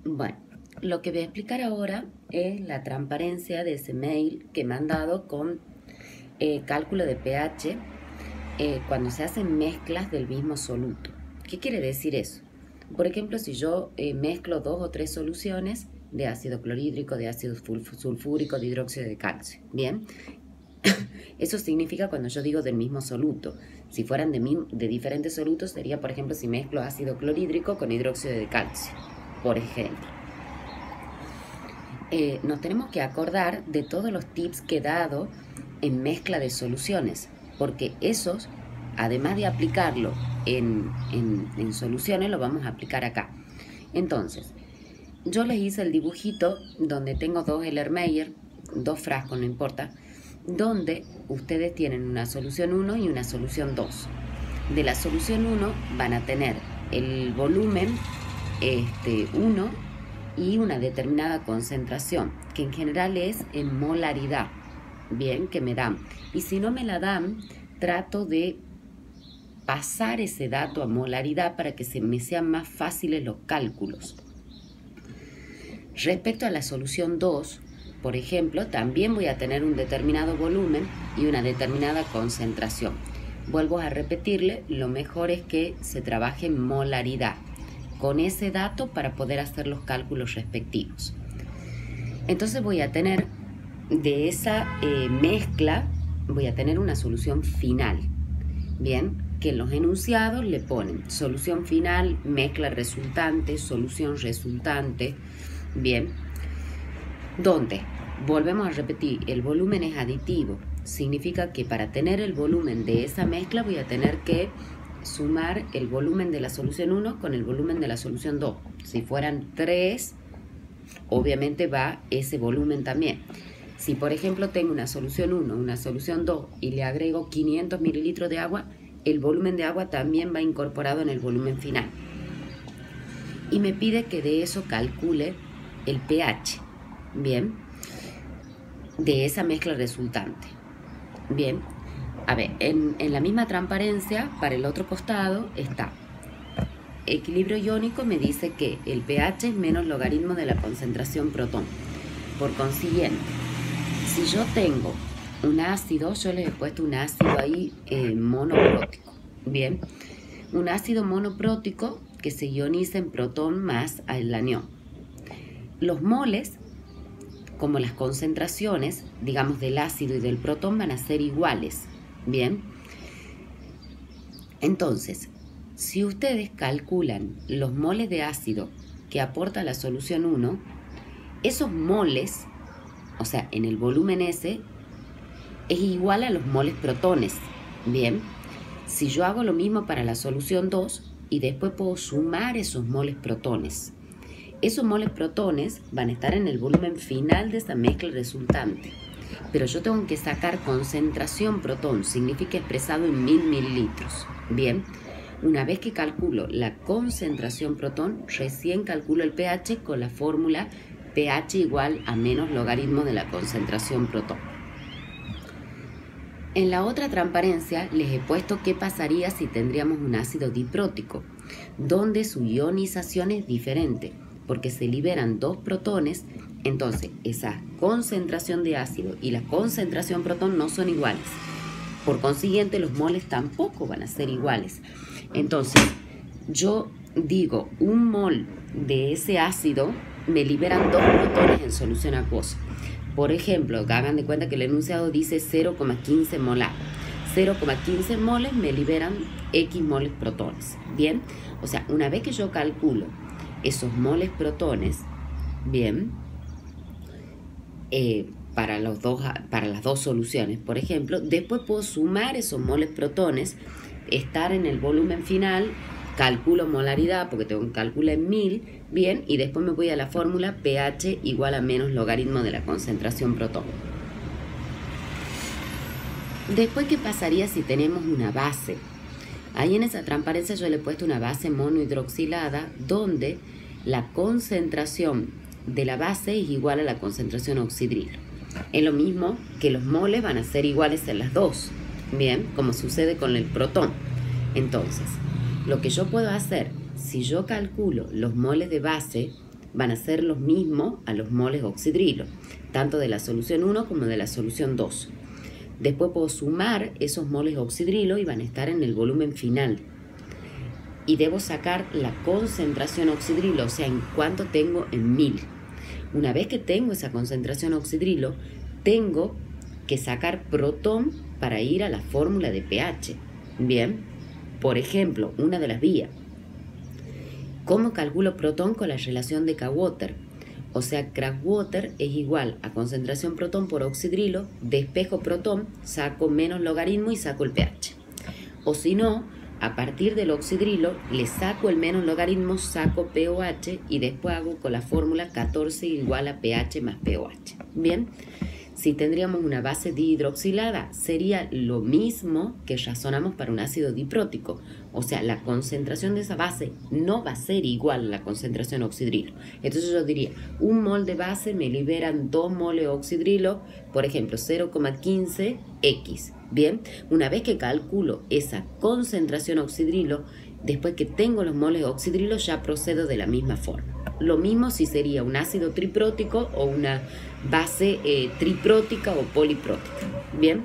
Bueno, lo que voy a explicar ahora es la transparencia de ese mail que me han dado con cálculo de pH cuando se hacen mezclas del mismo soluto. ¿Qué quiere decir eso? Por ejemplo, si yo mezclo 2 o 3 soluciones de ácido clorhídrico, de ácido sulfúrico, de hidróxido de calcio, ¿bien? Eso significa cuando yo digo del mismo soluto. Si fueran de diferentes solutos, sería, por ejemplo, si mezclo ácido clorhídrico con hidróxido de calcio, por ejemplo. Nos tenemos que acordar de todos los tips que he dado en mezcla de soluciones, porque esos, además de aplicarlo en soluciones, lo vamos a aplicar acá. Entonces, yo les hice el dibujito donde tengo dos Erlenmeyer, dos frascos, no importa, donde ustedes tienen una solución 1 y una solución 2. De la solución 1 van a tener el volumen 1 y una determinada concentración, que en general es en molaridad, bien, que me dan. Y si no me la dan, trato de pasar ese dato a molaridad para que se me sean más fáciles los cálculos. Respecto a la solución 2, por ejemplo, también voy a tener un determinado volumen y una determinada concentración. Vuelvo a repetirle, lo mejor es que se trabaje en molaridad con ese dato para poder hacer los cálculos respectivos. Entonces voy a tener de esa mezcla, voy a tener una solución final. Bien, que en los enunciados le ponen solución final, mezcla resultante, solución resultante. Bien, donde volvemos a repetir, el volumen es aditivo. Significa que para tener el volumen de esa mezcla voy a tener que sumar el volumen de la solución 1 con el volumen de la solución 2. Si fueran 3, obviamente va ese volumen también. Si por ejemplo tengo una solución 1, una solución 2 y le agrego 500 mililitros de agua, el volumen de agua también va incorporado en el volumen final. Y me pide que de eso calcule el pH, bien, de esa mezcla resultante. Bien, a ver, en la misma transparencia, para el otro costado está equilibrio iónico, me dice que el pH es menos logaritmo de la concentración protón. Por consiguiente, si yo tengo un ácido, yo le he puesto un ácido ahí monoprótico, bien, un ácido monoprótico que se ioniza en protón más al anión. Los moles, como las concentraciones, digamos, del ácido y del protón, van a ser iguales, bien. Entonces, si ustedes calculan los moles de ácido que aporta la solución 1, esos moles, o sea, en el volumen S, es igual a los moles protones, bien. Si yo hago lo mismo para la solución 2 y después puedo sumar esos moles protones, esos moles protones van a estar en el volumen final de esa mezcla resultante. Pero yo tengo que sacar concentración protón, significa expresado en 1000 mililitros. Bien, una vez que calculo la concentración protón, recién calculo el pH con la fórmula pH igual a menos logaritmo de la concentración protón. En la otra transparencia les he puesto qué pasaría si tendríamos un ácido diprótico, donde su ionización es diferente, porque se liberan dos protones. Entonces esa concentración de ácido y la concentración protón no son iguales. Por consiguiente, los moles tampoco van a ser iguales. Entonces, yo digo, un mol de ese ácido me liberan dos protones en solución acuosa. Por ejemplo, hagan de cuenta que el enunciado dice 0,15 molar. 0,15 moles me liberan X moles protones. Bien, o sea, una vez que yo calculo esos moles protones, bien, para las dos soluciones, por ejemplo, después puedo sumar esos moles protones, estar en el volumen final, calculo molaridad porque tengo que calcular en 1000, bien, y después me voy a la fórmula pH igual a menos logaritmo de la concentración protón. Después, ¿qué pasaría si tenemos una base? Ahí en esa transparencia yo le he puesto una base monohidroxilada donde la concentración de la base es igual a la concentración oxidrilo. Es lo mismo que los moles van a ser iguales en las dos, bien, como sucede con el protón. Entonces, lo que yo puedo hacer, si yo calculo los moles de base, van a ser los mismos a los moles oxidrilo, tanto de la solución 1 como de la solución 2. Después puedo sumar esos moles oxidrilo y van a estar en el volumen final. Y debo sacar la concentración oxidrilo, o sea, en cuánto tengo en 1000. Una vez que tengo esa concentración oxidrilo, tengo que sacar protón para ir a la fórmula de pH. Bien, por ejemplo, una de las vías. ¿Cómo calculo protón con la relación de K-Water? O sea, Kraft-Water es igual a concentración protón por oxidrilo, despejo protón, saco menos logaritmo y saco el pH. O si no, a partir del oxidrilo le saco el menos logaritmo, saco pOH y después hago con la fórmula 14 igual a pH más pOH. Bien, si tendríamos una base dihidroxilada, sería lo mismo que razonamos para un ácido diprótico. O sea, la concentración de esa base no va a ser igual a la concentración oxidrilo. Entonces yo diría, un mol de base me liberan 2 moles oxidrilo, por ejemplo, 0,15 X. Bien, una vez que calculo esa concentración oxidrilo, después que tengo los moles oxidrilo, ya procedo de la misma forma. Lo mismo si sería un ácido triprótico o una base triprótica o poliprótica. Bien.